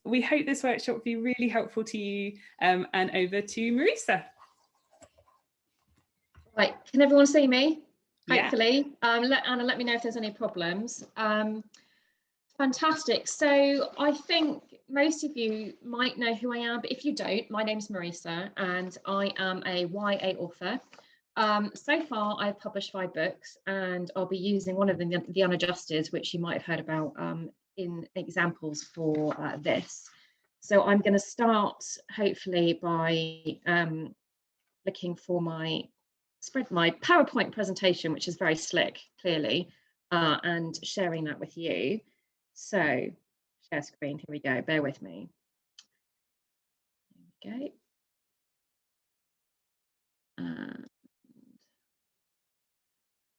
we hope this workshop will be really helpful to you, and over to Marisa. Right, can everyone see me? Yeah. Hopefully. Anna, let me know if there's any problems. Fantastic. So I think most of you might know who I am, but if you don't, my name's Marisa and I am a YA author. So far, I've published 5 books, and I'll be using one of them, The Unadjusted, which you might have heard about in examples for this. So I'm going to start, hopefully, by looking for my PowerPoint presentation, which is very slick, clearly, and sharing that with you. So, share screen, here we go, bear with me. There we go.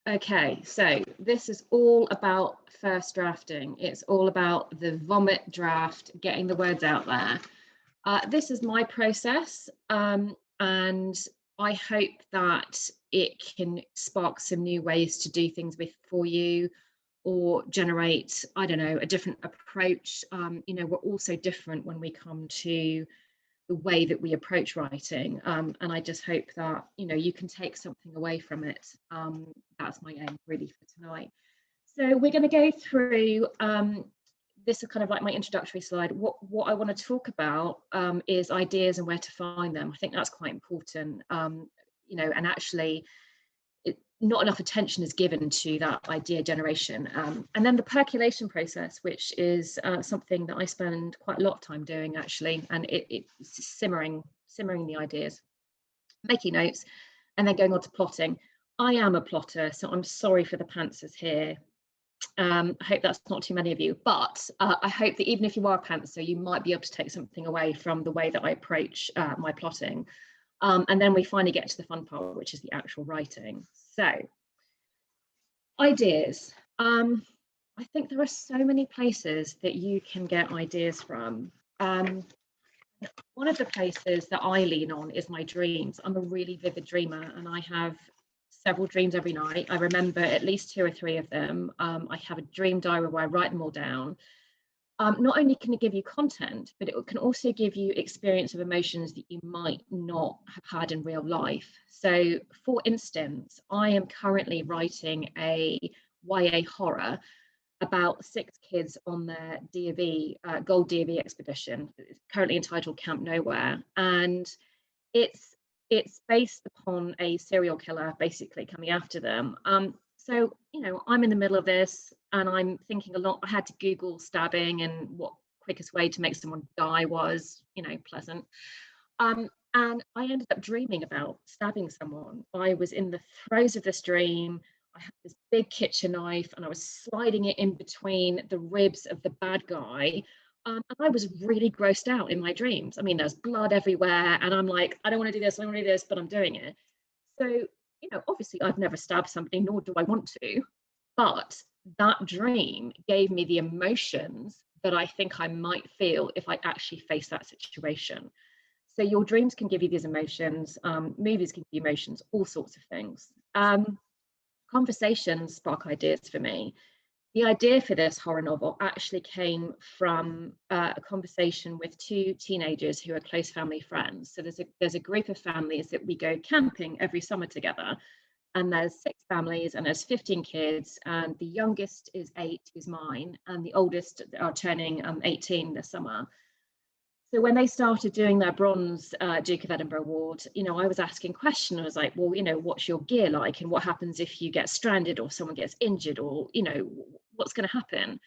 Okay, so this is all about first drafting. It's all about the vomit draft, getting the words out there. This is my process, and I hope that it can spark some new ways to do things for you, or generate, I don't know, a different approach. You know, we're all so different when we come to the way that we approach writing, and I just hope that, you know, you can take something away from it. That's my aim really for tonight. So we're going to go through, this is kind of like my introductory slide. What I want to talk about is ideas and where to find them. I think that's quite important, you know, and actually not enough attention is given to that idea generation. And then the percolation process, which is something that I spend quite a lot of time doing, actually, and it's simmering the ideas, making notes, and then going on to plotting. I am a plotter, so I'm sorry for the pantsers here. I hope that's not too many of you, but I hope that even if you are a pantser, you might be able to take something away from the way that I approach my plotting. And then we finally get to the fun part, which is the actual writing. So, ideas. I think there are so many places that you can get ideas from. One of the places that I lean on is my dreams. I'm a really vivid dreamer, and I have several dreams every night. I remember at least 2 or 3 of them. I have a dream diary where I write them all down. Not only can it give you content, but it can also give you experience of emotions that you might not have had in real life. So, for instance, I am currently writing a YA horror about 6 kids on their DV, Gold DV expedition. It's currently entitled Camp Nowhere, and it's based upon a serial killer basically coming after them. So, you know, I'm in the middle of this and I'm thinking a lot. I had to Google stabbing and what quickest way to make someone die was, you know, pleasant. And I ended up dreaming about stabbing someone. I was in the throes of this dream. I had this big kitchen knife and I was sliding it in between the ribs of the bad guy. And I was really grossed out in my dreams. I mean, there's blood everywhere and I'm like, I don't want to do this, I don't want to do this, but I'm doing it. So, you know, obviously I've never stabbed somebody, nor do I want to, but that dream gave me the emotions that I think I might feel if I actually face that situation. So your dreams can give you these emotions, movies can give you emotions, all sorts of things. Conversations spark ideas for me. The idea for this horror novel actually came from a conversation with 2 teenagers who are close family friends. So there's a group of families that we go camping every summer together, and there's 6 families and there's 15 kids, and the youngest is 8, who's mine, and the oldest are turning 18 this summer. So when they started doing their bronze Duke of Edinburgh Award, you know, I was asking questions. I was like, well, you know, what's your gear like? And what happens if you get stranded or someone gets injured, or, you know, what's going to happen?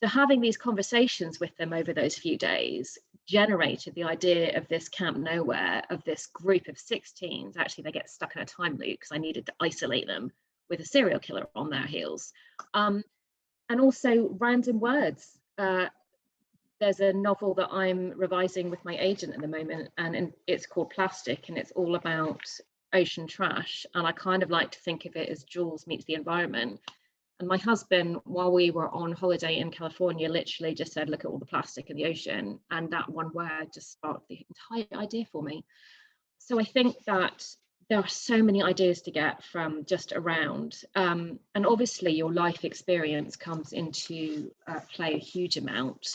So having these conversations with them over those few days generated the idea of this Camp Nowhere, of this group of 6 teens. Actually, they get stuck in a time loop because I needed to isolate them with a serial killer on their heels. And also random words. There's a novel that I'm revising with my agent at the moment, and it's called Plastic, and it's all about ocean trash. And I kind of like to think of it as Jules meets the environment. And my husband, while we were on holiday in California, literally just said, look at all the plastic in the ocean. And that one word just sparked the entire idea for me. So I think that there are so many ideas to get from just around. And obviously your life experience comes into play a huge amount.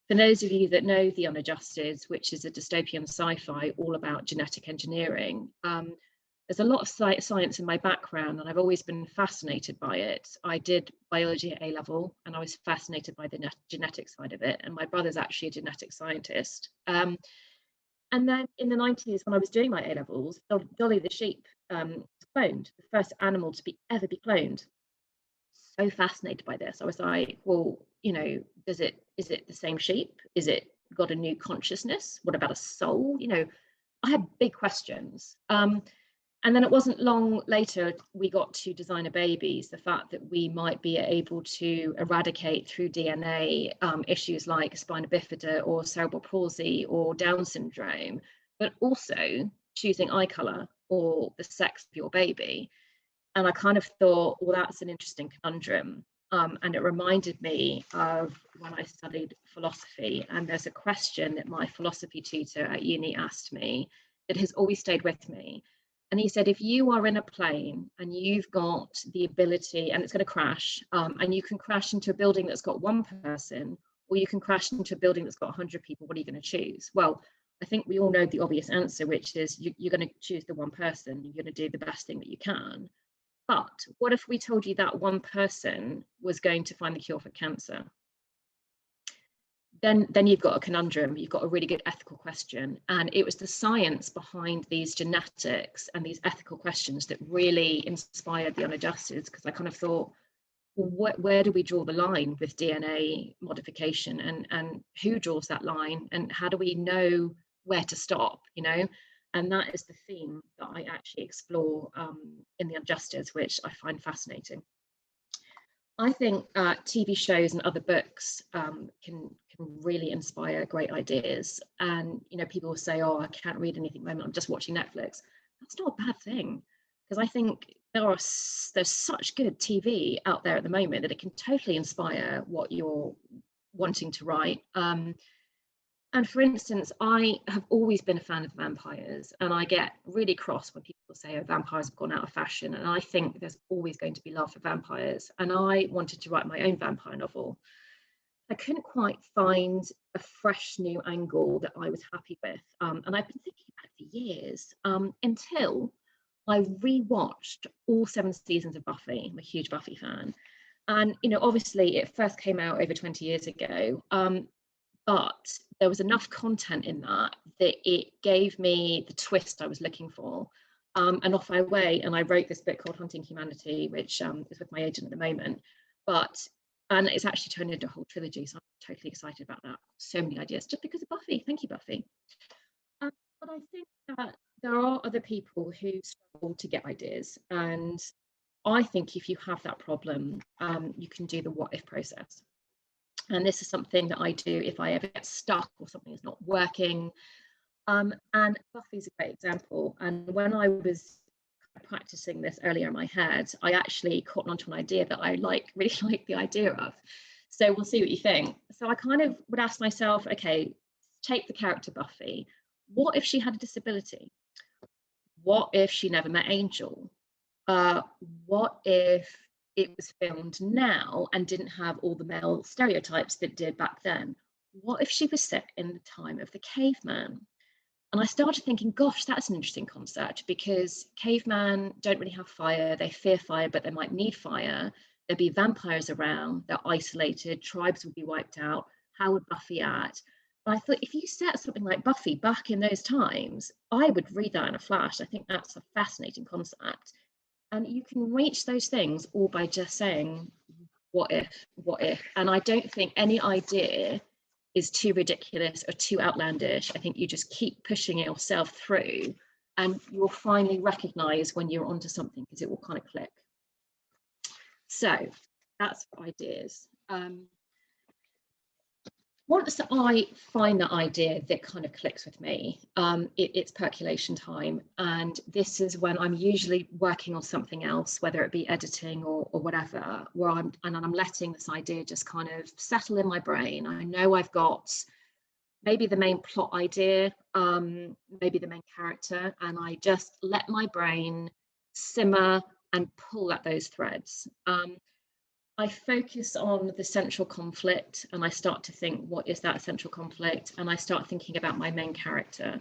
For for those of you that know The Unadjusted, which is a dystopian sci-fi all about genetic engineering, there's a lot of science in my background, and I've always been fascinated by it. I did biology at A-level, and I was fascinated by the genetic side of it. And my brother's actually a genetic scientist. And then in the 90s, when I was doing my A-levels, Dolly the sheep was cloned, the first animal to ever be cloned. So fascinated by this. I was like, well, you know, is it the same sheep? Is it got a new consciousness? What about a soul? You know, I had big questions. And then it wasn't long later we got to designer babies, the fact that we might be able to eradicate through DNA issues like spina bifida or cerebral palsy or Down syndrome, but also choosing eye colour or the sex of your baby. And I kind of thought, well, that's an interesting conundrum. And it reminded me of when I studied philosophy. And there's a question that my philosophy tutor at uni asked me that has always stayed with me. And he said, if you are in a plane and you've got the ability, and it's going to crash, and you can crash into a building that's got one person, or you can crash into a building that's got 100 people, what are you going to choose? Well, I think we all know the obvious answer, which is you're going to choose the one person. You're going to do the best thing that you can. But what if we told you that one person was going to find the cure for cancer? Then you've got a conundrum, you've got a really good ethical question. And it was the science behind these genetics and these ethical questions that really inspired The Unadjusted, because I kind of thought, well, where do we draw the line with DNA modification, and who draws that line, and how do we know where to stop, you know? And that is the theme that I actually explore in The Unadjusted, which I find fascinating. I think TV shows and other books can really inspire great ideas. And you know, people will say, "Oh, I can't read anything at the moment. I'm just watching Netflix." That's not a bad thing, because I think there's such good TV out there at the moment that it can totally inspire what you're wanting to write. And for instance, I have always been a fan of vampires, and I get really cross when people say, oh, vampires have gone out of fashion. And I think there's always going to be love for vampires. And I wanted to write my own vampire novel. I couldn't quite find a fresh new angle that I was happy with. And I've been thinking about it for years, until I rewatched all 7 seasons of Buffy. I'm a huge Buffy fan. And, you know, obviously it first came out over 20 years ago. But there was enough content in that it gave me the twist I was looking for. And off I went, and I wrote this book called Hunting Humanity, which is with my agent at the moment. And it's actually turned into a whole trilogy, so I'm totally excited about that. So many ideas just because of Buffy. Thank you, Buffy. But I think that there are other people who struggle to get ideas. And I think if you have that problem, you can do the what if process. And this is something that I do if I ever get stuck or something is not working. And Buffy's a great example. And when I was practicing this earlier in my head, I actually caught onto an idea that I really like the idea of. So we'll see what you think. So I kind of would ask myself, okay, take the character Buffy. What if she had a disability? What if she never met Angel? What if it was filmed now and didn't have all the male stereotypes that it did back then? What if she was set in the time of the caveman? And I started thinking, gosh, that's an interesting concept, because cavemen don't really have fire. They fear fire, but they might need fire. There'd be vampires around, they're isolated, tribes would be wiped out. How would Buffy act? But I thought, if you set something like Buffy back in those times, I would read that in a flash. I think that's a fascinating concept. And you can reach those things all by just saying, what if? And I don't think any idea is too ridiculous or too outlandish. I think you just keep pushing yourself through, and you will finally recognize when you're onto something, because it will kind of click. So that's ideas. Once I find that idea that kind of clicks with me, it's percolation time. And this is when I'm usually working on something else, whether it be editing or whatever, where I'm letting this idea just kind of settle in my brain. I know I've got maybe the main plot idea, maybe the main character, and I just let my brain simmer and pull at those threads. I focus on the central conflict, and I start to think, what is that central conflict? And I start thinking about my main character.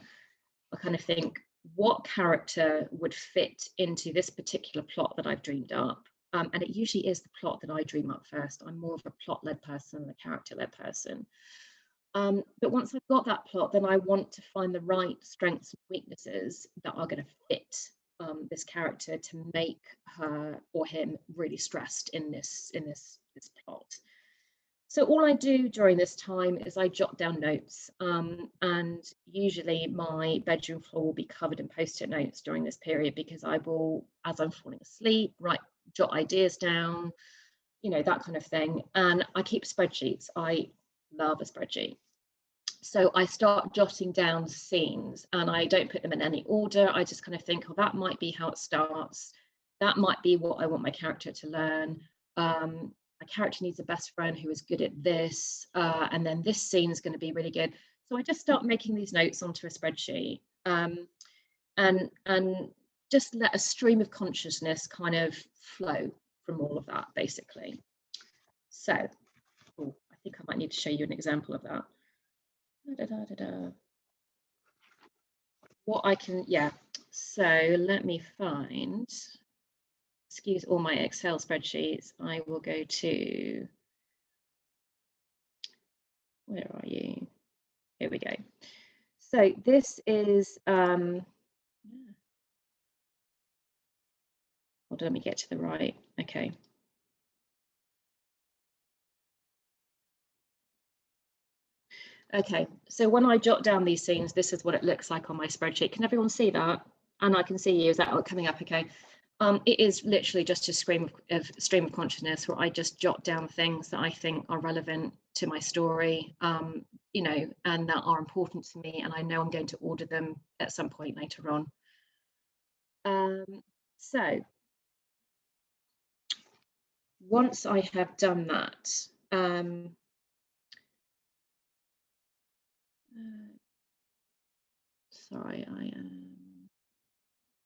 I kind of think, what character would fit into this particular plot that I've dreamed up? And it usually is the plot that I dream up first. I'm more of a plot-led person than a character-led person. But once I've got that plot, then I want to find the right strengths and weaknesses that are going to fit this character to make her or him really stressed in this plot. So all I do during this time is I jot down notes, and usually my bedroom floor will be covered in post-it notes during this period, because I will, as I'm falling asleep, jot ideas down, you know, that kind of thing. And I keep spreadsheets. I love a spreadsheet. So I start jotting down scenes, and I don't put them in any order. I just kind of think, oh, that might be how it starts. That might be what I want my character to learn. My character needs a best friend who is good at this. And then this scene is going to be really good. So I just start making these notes onto a spreadsheet, and just let a stream of consciousness kind of flow from all of that, basically. So, I think I might need to show you an example of that. What I can, yeah, so let me find, excuse all my Excel spreadsheets. I will go to, where are you? Here we go. So this is, hold on, let me get to the right, okay. Okay, so when I jot down these scenes, this is what it looks like on my spreadsheet. Can everyone see that? And I can see you, is that coming up okay? It is literally just a stream of consciousness where I just jot down things that I think are relevant to my story, you know, and that are important to me, and I know I'm going to order them at some point later on. So once I have done that, sorry,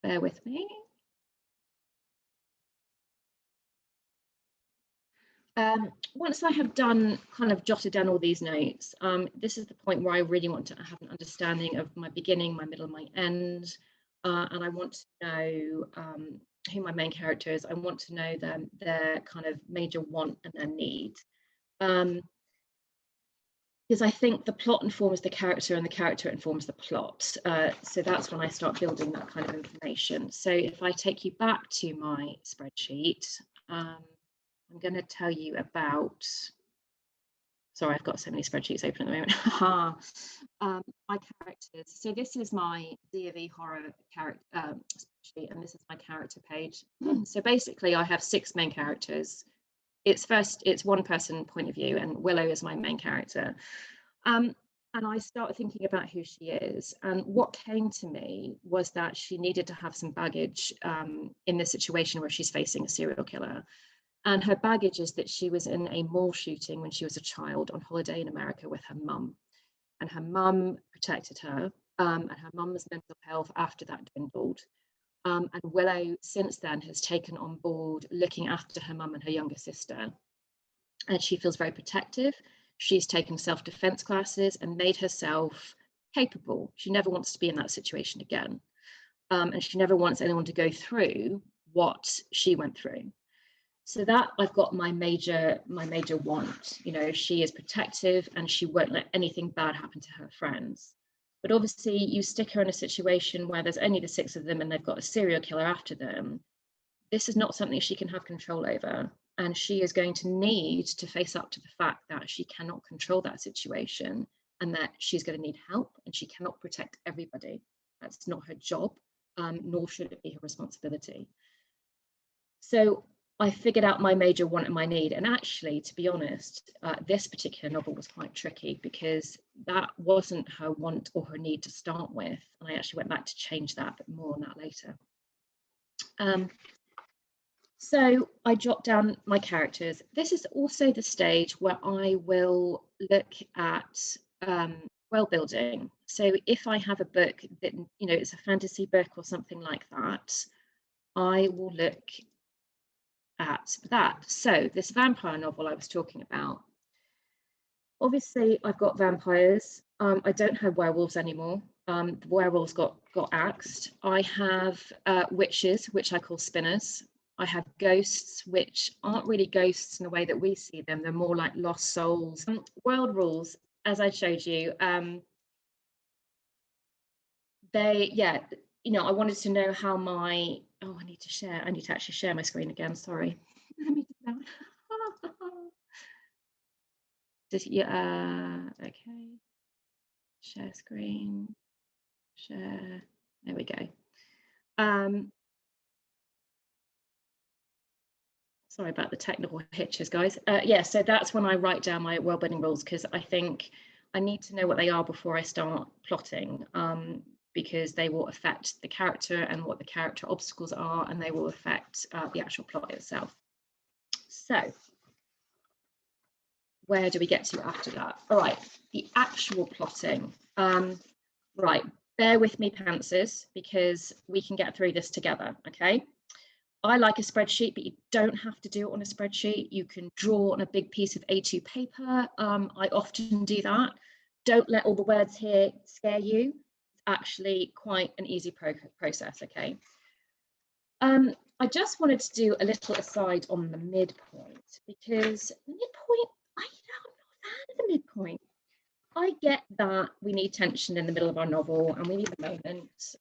bear with me. Once I have done, kind of jotted down all these notes, this is the point where I really want to have an understanding of my beginning, my middle, my end, and I want to know who my main character is. I want to know their kind of major want and their need. Because I think the plot informs the character and the character informs the plot. So that's when I start building that kind of information. So if I take you back to my spreadsheet, I'm going to tell you about, sorry, I've got so many spreadsheets open at the moment. My characters. So this is my D&D horror character spreadsheet, and this is my character page. So basically I have 6 main characters. It's one person point of view, and Willow is my main character. And I start thinking about who she is. And what came to me was that she needed to have some baggage in this situation where she's facing a serial killer. And her baggage is that she was in a mall shooting when she was a child on holiday in America with her mum. And her mum protected her, and her mum's mental health after that dwindled. And Willow since then has taken on board looking after her mum and her younger sister. And she feels very protective. She's taken self-defense classes and made herself capable. She never wants to be in that situation again. And she never wants anyone to go through what she went through. So that I've got my major want. You know, she is protective and she won't let anything bad happen to her friends. But obviously you stick her in a situation where there's only the 6 of them and they've got a serial killer after them. This is not something she can have control over. And she is going to need to face up to the fact that she cannot control that situation, and that she's going to need help, and she cannot protect everybody. That's not her job, nor should it be her responsibility. So I figured out my major want and my need. And actually, to be honest, this particular novel was quite tricky because that wasn't her want or her need to start with. And I actually went back to change that, but more on that later. So I jot down my characters. This is also the stage where I will look at world building. So if I have a book that, you know, it's a fantasy book or something like that, I will look at that. So this vampire novel I was talking about, obviously I've got vampires. I don't have werewolves anymore. The werewolves got axed. I have witches, which I call spinners. I have ghosts, which aren't really ghosts in the way that we see them. They're more like lost souls. World rules, as I showed you, I wanted to know how my, I need to actually share my screen again, sorry. Let me do that. Okay, share screen, share, there we go. Sorry about the technical hitches, guys. Yeah, so that's when I write down my world-building rules, because I think I need to know what they are before I start plotting, because they will affect the character and what the character obstacles are, and they will affect the actual plot itself. So where do we get to after that? All right, the actual plotting. Right, bear with me, pantsers, because we can get through this together, okay? I like a spreadsheet, but you don't have to do it on a spreadsheet. You can draw on a big piece of A2 paper. I often do that. Don't let all the words here scare you. It's actually quite an easy process, okay? I just wanted to do a little aside on the midpoint, because the midpoint, I'm not a fan of the midpoint. I get that we need tension in the middle of our novel and we need a moment.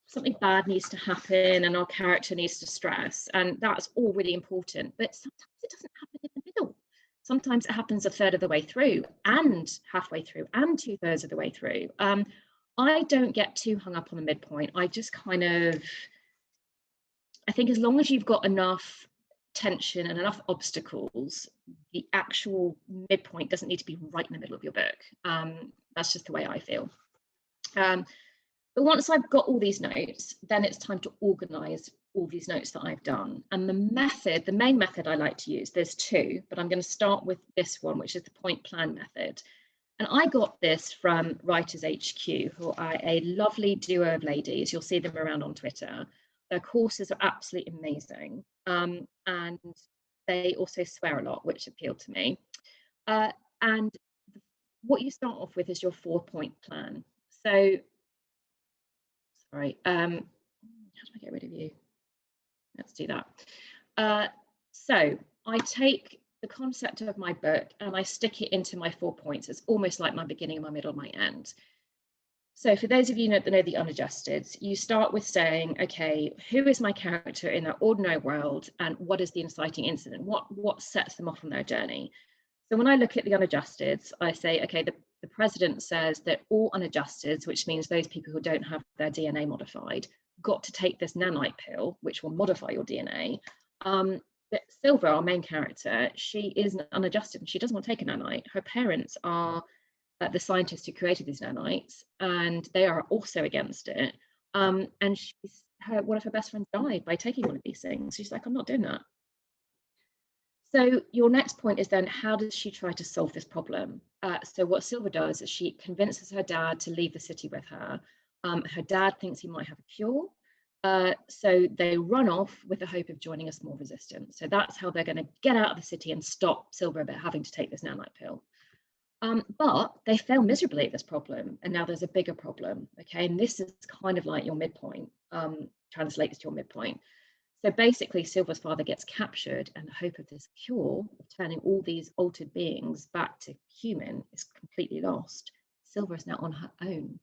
Something bad needs to happen and our character needs to stress, and that's all really important, but sometimes it doesn't happen in the middle. Sometimes it happens a third of the way through, and halfway through, and 2/3 of the way through. I don't get too hung up on the midpoint. I just kind of, I think as long as you've got enough tension and enough obstacles, the actual midpoint doesn't need to be right in the middle of your book. That's just the way I feel. But once I've got all these notes, then it's time to organize all these notes that I've done. And the main method I like to use, there's two, but I'm going to start with this one, which is the point plan method. And I got this from Writers HQ, who are a lovely duo of ladies. You'll see them around on Twitter. Their courses are absolutely amazing. And they also swear a lot, which appealed to me. And what you start off with is your 4-point plan. So, sorry, how do I get rid of you? Let's do that. So I take the concept of my book and I stick it into my 4 points. It's almost like my beginning, my middle, my end. So for those of you that know the unadjusted, you start with saying, okay, who is my character in their ordinary world and what is the inciting incident? What sets them off on their journey? So when I look at the unadjusted, I say, okay, the president says that all unadjusted, which means those people who don't have their DNA modified, got to take this nanite pill, which will modify your DNA. But Silver, our main character, she is unadjusted and she doesn't want to take a nanite. Her parents are the scientists who created these nanites, and they are also against it. And one of her best friends died by taking one of these things. She's like, I'm not doing that. So your next point is then, how does she try to solve this problem? So what Silver does is she convinces her dad to leave the city with her. Her dad thinks he might have a cure. So they run off with the hope of joining a small resistance. So that's how they're going to get out of the city and stop Silver about having to take this nanite pill. But they fail miserably at this problem. And now there's a bigger problem. Okay, and this is kind of like your midpoint, translates to your midpoint. So basically, Silver's father gets captured, and the hope of this cure of turning all these altered beings back to human is completely lost. Silver is now on her own.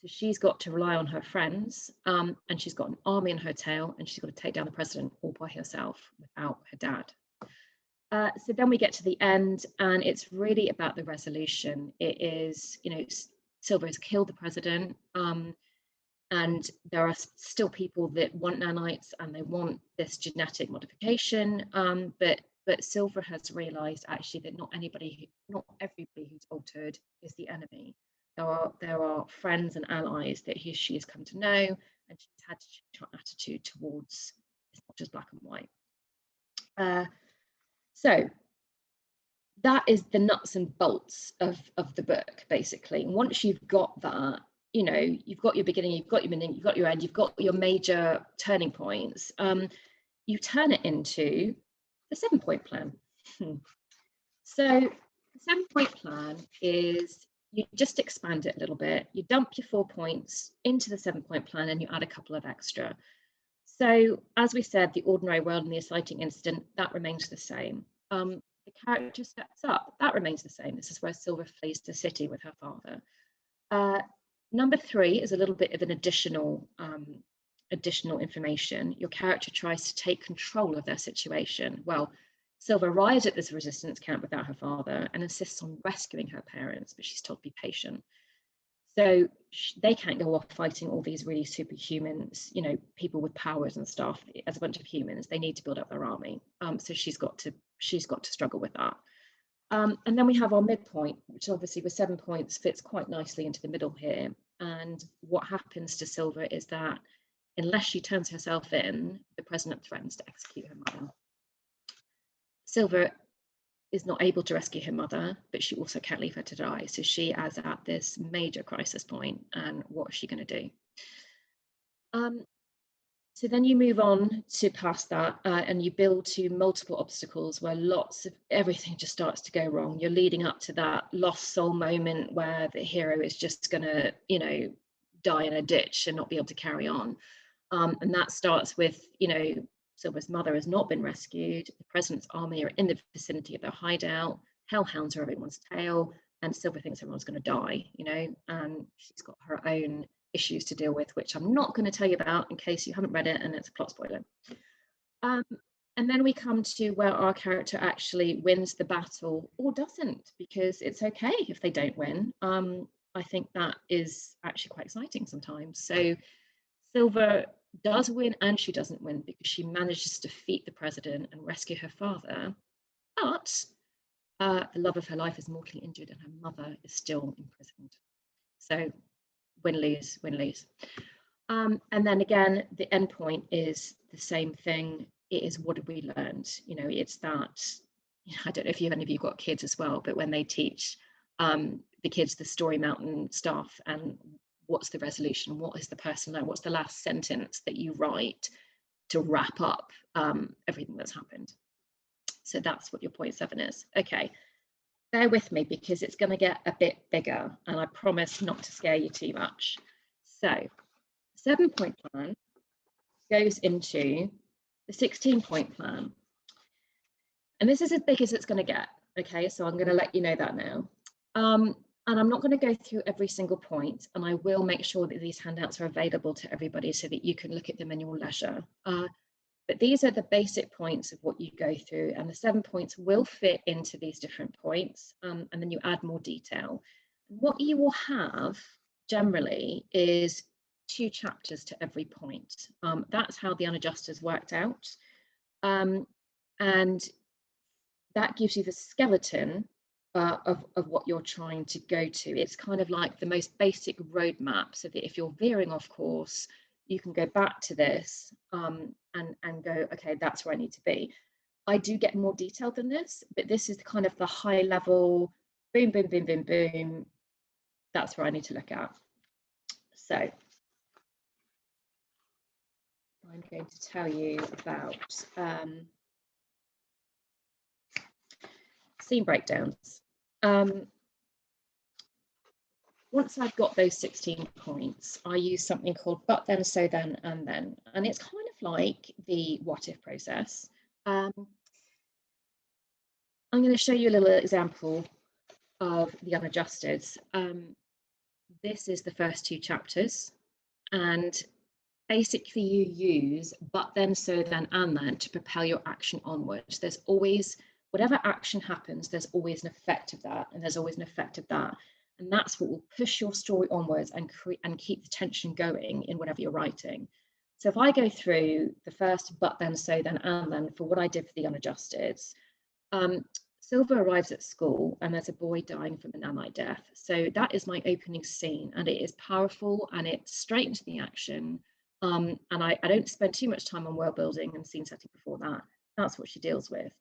So she's got to rely on her friends, and she's got an army on her tail, and she's got to take down the president all by herself without her dad. So then we get to the end, and it's really about the resolution. It is, Silver has killed the president. And there are still people that want nanites and they want this genetic modification, but Silver has realised actually that not everybody who's altered is the enemy. There are friends and allies that she has come to know, and she's had to change her attitude towards it's not just black and white. So that is the nuts and bolts of the book, basically. And once you've got that, you've got your beginning, you've got your middle, you've got your end, you've got your major turning points. you turn it into the 7-point plan. So the 7-point plan is, you just expand it a little bit. You dump your 4 points into the 7-point plan and you add a couple of extra. So as we said, the ordinary world and the exciting incident, that remains the same. The character steps up, that remains the same. This is where Silver flees the city with her father. Number 3 is a little bit of an additional information. Your character tries to take control of their situation. Well, Silver arrives at this resistance camp without her father and insists on rescuing her parents, but she's told to be patient. So they can't go off fighting all these really superhumans, you know, people with powers and stuff. As a bunch of humans, they need to build up their army. So she's got to struggle with that. And then we have our midpoint, which obviously with 7 points fits quite nicely into the middle here. And what happens to Silver is that unless she turns herself in, the president threatens to execute her mother. Silver is not able to rescue her mother, but she also can't leave her to die. So she is at this major crisis point, and what is she going to do? So then you move on to past that, and you build to multiple obstacles where lots of everything just starts to go wrong. You're leading up to that lost soul moment where the hero is just going to, you know, die in a ditch and not be able to carry on. And that starts with, you know, Silver's mother has not been rescued. The president's army are in the vicinity of their hideout. Hellhounds are everyone's tail, and Silver thinks everyone's going to die, you know, and she's got her own issues to deal with, which I'm not going to tell you about in case you haven't read it and it's a plot spoiler. And then we come to where our character actually wins the battle or doesn't, because it's okay if they don't win. I think that is actually quite exciting sometimes. So Silver does win and she doesn't win because she manages to defeat the president and rescue her father, but the love of her life is mortally injured and her mother is still imprisoned. So win-lose, win-lose. And then again, the end point is the same thing. It is, what have we learned? You know, it's that, you know, I don't know if any of you got kids as well, but when they teach the kids the Story Mountain stuff and what's the resolution, what is the person learn, what's the last sentence that you write to wrap up everything that's happened. So that's what your point 7 is. Okay, bear with me because it's going to get a bit bigger and I promise not to scare you too much. So 7-point plan goes into the 16-point plan. And this is as big as it's going to get. Okay, so I'm going to let you know that now. And I'm not going to go through every single point, and I will make sure that these handouts are available to everybody so that you can look at them in your leisure. But these are the basic points of what you go through, and the 7 points will fit into these different points, and then you add more detail. What you will have generally is 2 chapters to every point. That's how the unadjusters worked out. And that gives you the skeleton of what you're trying to go to. It's kind of like the most basic roadmap, so that if you're veering off course, you can go back to this and go, okay, that's where I need to be. I do get more detailed than this, but this is kind of the high level, boom, boom, boom, boom, boom. That's where I need to look at. So I'm going to tell you about scene breakdowns. Once I've got those 16 points, I use something called but then, so then, and then. And it's kind of like the what if process. I'm going to show you a little example of the unadjusted. This is the first 2 chapters. And basically you use but then, so then, and then to propel your action onwards. There's always, whatever action happens, there's always an effect of that, and there's always an effect of that. And that's what will push your story onwards and keep the tension going in whatever you're writing. So if I go through the first but then, so then, and then for what I did for the unadjusted, Silver arrives at school and there's a boy dying from a nanite death. So that is my opening scene, and it is powerful and it's straight into the action. And I don't spend too much time on world building and scene setting before that. That's what she deals with.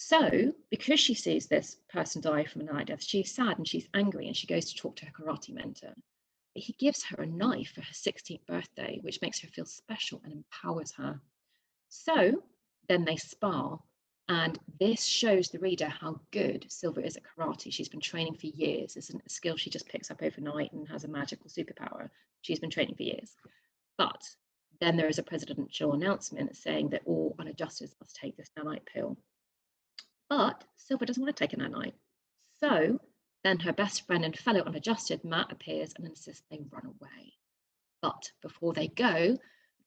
So because she sees this person die from a nanite death, she's sad and she's angry, and she goes to talk to her karate mentor. He gives her a knife for her 16th birthday, which makes her feel special and empowers her. So then they spar. And this shows the reader how good Silver is at karate. She's been training for years. It's a skill she just picks up overnight and has a magical superpower. She's been training for years. But then there is a presidential announcement saying that all unadjusted must take this nanite pill. But Silver doesn't want to take a nanite. So then her best friend and fellow unadjusted, Matt, appears and insists they run away. But before they go, a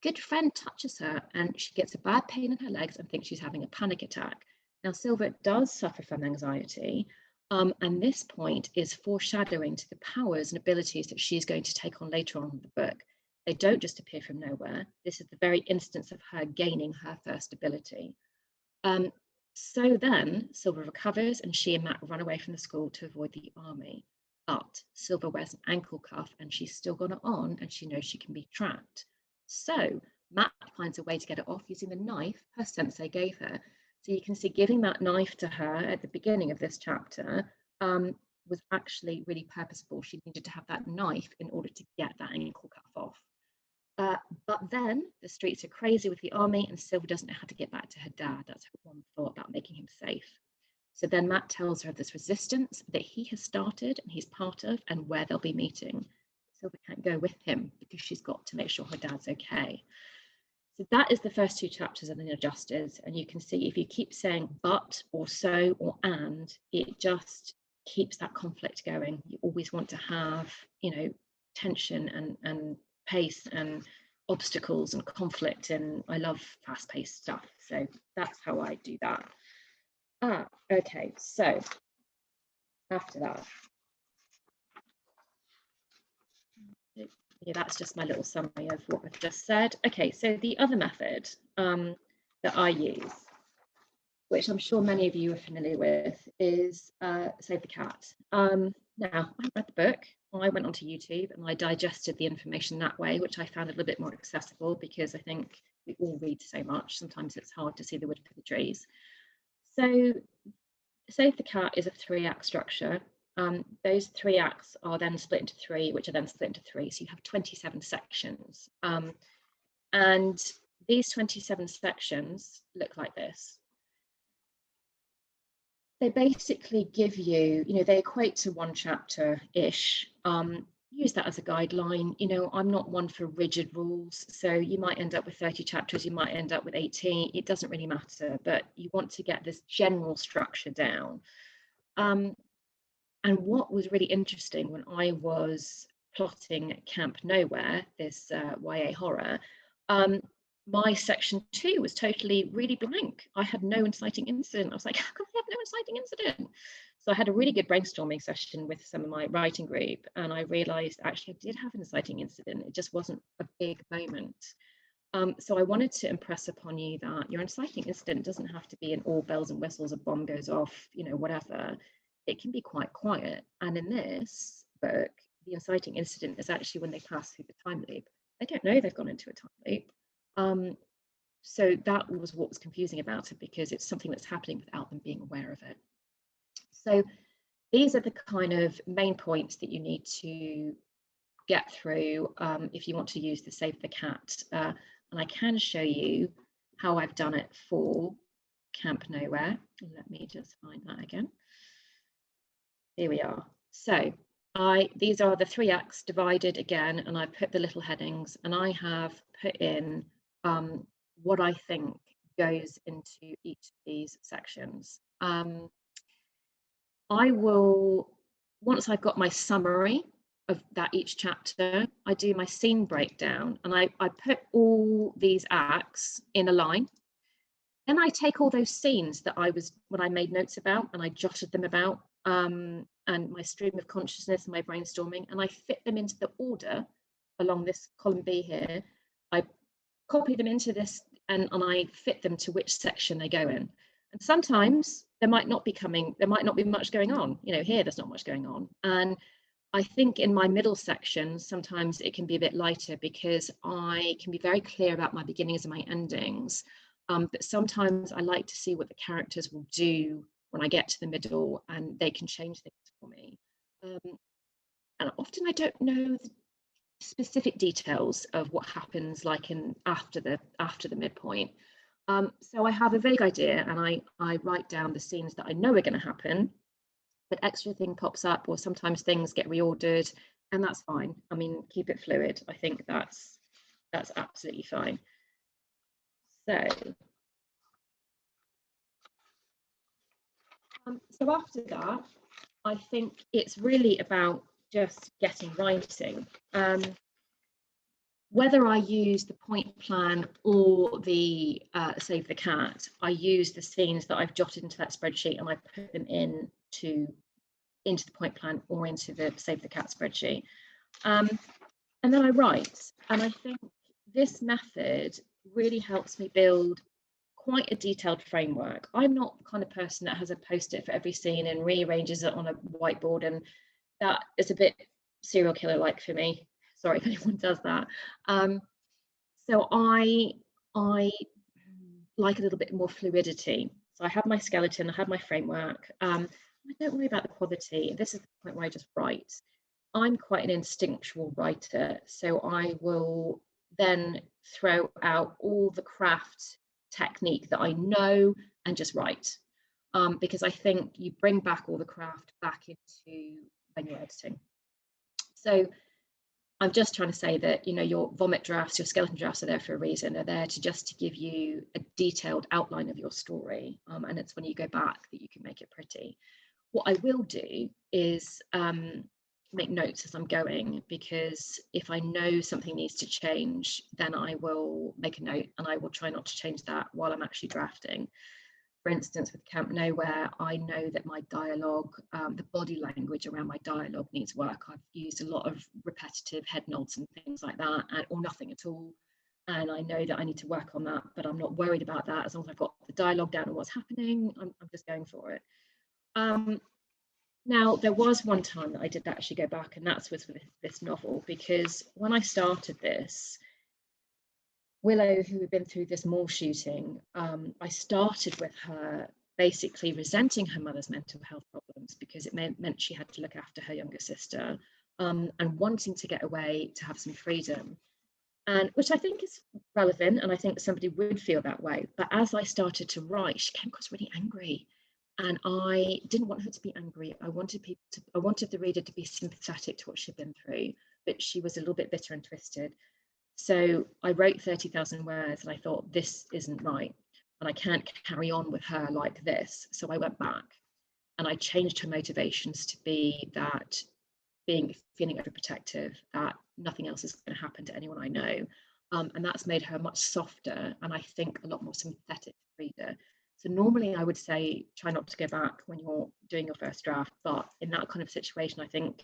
good friend touches her and she gets a bad pain in her legs and thinks she's having a panic attack. Now, Silver does suffer from anxiety, and this point is foreshadowing to the powers and abilities that she's going to take on later on in the book. They don't just appear from nowhere. This is the very instance of her gaining her first ability. So then Silver recovers and she and Matt run away from the school to avoid the army. But Silver wears an ankle cuff and she's still got it on and she knows she can be tracked. So Matt finds a way to get it off using the knife her sensei gave her. So you can see giving that knife to her at the beginning of this chapter was actually really purposeful. She needed to have that knife in order to get that ankle cuff off. But then the streets are crazy with the army and Silver doesn't know how to get back to her dad. That's her one thought about making him safe. So then Matt tells her of this resistance that he has started and he's part of and where they'll be meeting. Silver can't go with him because she's got to make sure her dad's okay. So that is the first two chapters of the Adjusters. And you can see if you keep saying but or so or and, it just keeps that conflict going. You always want to have, tension and pace and obstacles and conflict, and I love fast-paced stuff, so that's how I do that. Okay, so after that, that's just my little summary of what I've just said. Okay, so the other method that I use, which I'm sure many of you are familiar with, is Save the Cat. Now, I read the book. I went onto YouTube and I digested the information that way, which I found a little bit more accessible because I think we all read so much. Sometimes it's hard to see the wood for the trees. So Save the Cat is a 3-act structure. Those 3 acts are then split into 3, which are then split into 3. So you have 27 sections. And these 27 sections look like this. They basically give you, they equate to 1 chapter-ish. Use that as a guideline. I'm not one for rigid rules. So you might end up with 30 chapters, you might end up with 18. It doesn't really matter, but you want to get this general structure down. And what was really interesting when I was plotting Camp Nowhere, this YA horror, my section 2 was totally really blank. I had no inciting incident. I was like, how come I have no inciting incident? So I had a really good brainstorming session with some of my writing group, and I realized actually I did have an inciting incident. It just wasn't a big moment. So I wanted to impress upon you that your inciting incident doesn't have to be an all bells and whistles, a bomb goes off, whatever. It can be quite quiet. And in this book, the inciting incident is actually when they pass through the time loop. They don't know they've gone into a time loop. So that was what was confusing about it, because it's something that's happening without them being aware of it. So these are the kind of main points that you need to get through if you want to use the Save the Cat. And I can show you how I've done it for Camp Nowhere. Let me just find that again. Here we are. So these are the 3 acts divided again, and I put the little headings, and I have put in what I think goes into each of these sections. I will, once I've got my summary of that each chapter, I do my scene breakdown, and I put all these acts in a line. Then I take all those scenes that what I made notes about, and I jotted them about, and my stream of consciousness and my brainstorming, and I fit them into the order along this column B here. I copy them into this, and I fit them to which section they go in. And sometimes there might not be much going on. Here there's not much going on. And I think in my middle section, sometimes it can be a bit lighter because I can be very clear about my beginnings and my endings. But sometimes I like to see what the characters will do when I get to the middle, and they can change things for me. And often I don't know the specific details of what happens like after the midpoint. So I have a vague idea, and I write down the scenes that I know are going to happen, but extra thing pops up, or sometimes things get reordered, and that's fine. I mean, keep it fluid. I think that's absolutely fine. So after that, I think it's really about just getting writing. Whether I use the point plan or the Save the Cat, I use the scenes that I've jotted into that spreadsheet and I put them into the point plan or into the Save the Cat spreadsheet. And then I write. And I think this method really helps me build quite a detailed framework. I'm not the kind of person that has a post-it for every scene and rearranges it on a whiteboard, and that is a bit serial killer like for me. Sorry if anyone does that. So I like a little bit more fluidity. So I have my skeleton, I have my framework. I don't worry about the quality. This is the point where I just write. I'm quite an instinctual writer, so I will then throw out all the craft technique that I know and just write. Because I think you bring back all the craft back into when you're editing. So I'm just trying to say that, you know, your vomit drafts, your skeleton drafts are there for a reason. They're there to give you a detailed outline of your story. And it's when you go back that you can make it pretty. What I will do is make notes as I'm going, because if I know something needs to change, then I will make a note and I will try not to change that while I'm actually drafting. For instance, with Camp Nowhere, I know that my dialogue, the body language around my dialogue needs work. I've used a lot of repetitive head nods and things like that, or nothing at all. And I know that I need to work on that, but I'm not worried about that. As long as I've got the dialogue down and what's happening, I'm just going for it. Now, there was one time that I did actually go back, and that's with this novel, because when I started this, Willow, who had been through this mall shooting, I started with her basically resenting her mother's mental health problems because it meant she had to look after her younger sister, and wanting to get away to have some freedom, and which I think is relevant, and I think somebody would feel that way. But as I started to write, she came across really angry, and I didn't want her to be angry. I wanted the reader to be sympathetic to what she'd been through, but she was a little bit bitter and twisted. So I wrote 30,000 words and I thought, this isn't right. And I can't carry on with her like this. So I went back and I changed her motivations to be that feeling overprotective, that nothing else is going to happen to anyone I know. And that's made her much softer and I think a lot more sympathetic to the reader. So normally I would say try not to go back when you're doing your first draft, but in that kind of situation, I think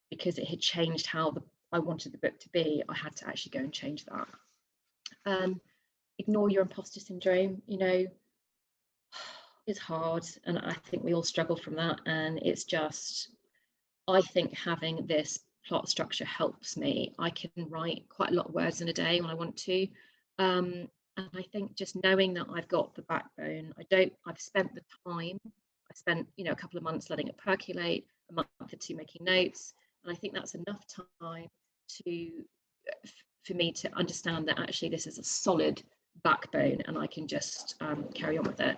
because it had changed how I wanted the book to be, I had to actually go and change that. Ignore your imposter syndrome. You know, it's hard, and I think we all struggle from that. And it's just, I think having this plot structure helps me. I can write quite a lot of words in a day when I want to. And I think just knowing that I've got the backbone, I've spent the time, I spent, you know, a couple of months letting it percolate, a month or two making notes. And I think that's enough time for me to understand that actually this is a solid backbone and I can just carry on with it.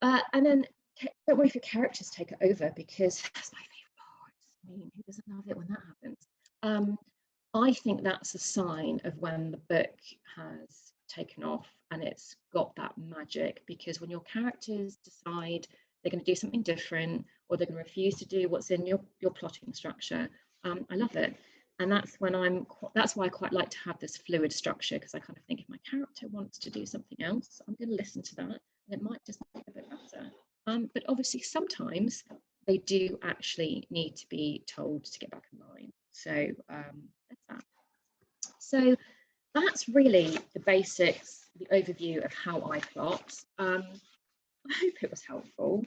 And then don't worry if your characters take it over, because that's my favourite part. I mean, who doesn't love it when that happens? I think that's a sign of when the book has taken off and it's got that magic, because when your characters decide they're going to do something different or they're going to refuse to do what's in your plotting structure, I love it. And that's why I quite like to have this fluid structure, because I kind of think if my character wants to do something else, I'm going to listen to that, and it might just make it a bit better. But obviously sometimes they do actually need to be told to get back in line. So that's that. So that's really the basics, the overview of how I plot. I hope it was helpful.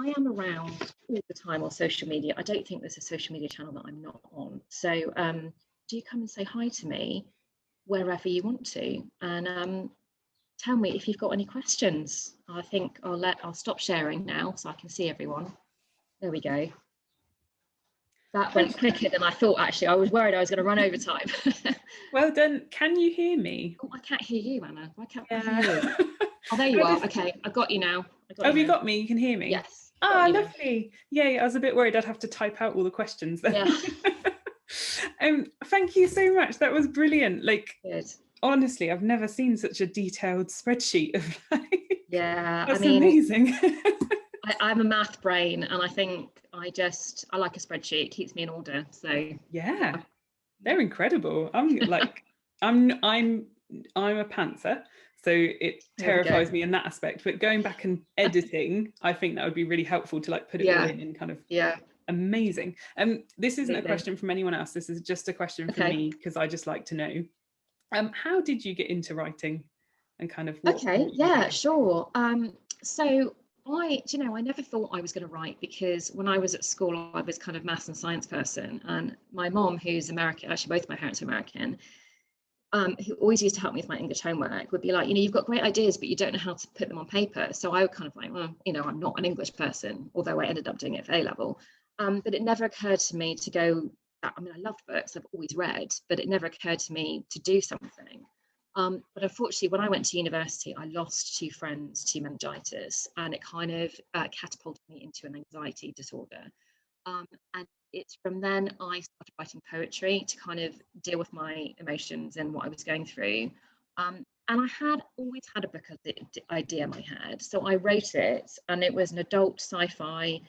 I am around all the time on social media. I don't think there's a social media channel that I'm not on. So do come and say hi to me wherever you want to, and tell me if you've got any questions. I think I'll stop sharing now so I can see everyone. There we go. That went quicker than I thought, actually. I was worried I was going to run over time. Well done. Can you hear me? Oh, I can't hear you, Anna. Why can't I Yeah. hear you? Oh, there you are. Okay, I've got you now. Have you got me? You can hear me? Yes. Ah, lovely. Yeah, I was a bit worried I'd have to type out all the questions then. Yeah. Thank you so much. That was brilliant. Like, Good. honestly, I've never seen such a detailed spreadsheet of like, Yeah, that's amazing. I'm a math brain, and I think I like a spreadsheet. It keeps me in order. So yeah, they're incredible. I'm like, I'm a pantser, so it terrifies me in that aspect. But going back and editing, I think that would be really helpful to like put it all in kind of amazing. This isn't a question from anyone else. This is just a question from me because I just like to know. How did you get into writing, and kind of what sure. So I never thought I was going to write, because when I was at school, I was kind of maths and science person, and my mom, who's American, actually both my parents are American, who always used to help me with my English homework, would be like, you've got great ideas, but you don't know how to put them on paper. So I would kind of like, well, I'm not an English person, although I ended up doing it for A level. But it never occurred to me to go, I loved books, I've always read, but it never occurred to me to do something. But unfortunately, when I went to university, I lost 2 friends to meningitis, and it kind of catapulted me into an anxiety disorder. And it's from then I started writing poetry to kind of deal with my emotions and what I was going through. And I had always had a book idea in my head. So I wrote it, and it was an adult sci-fi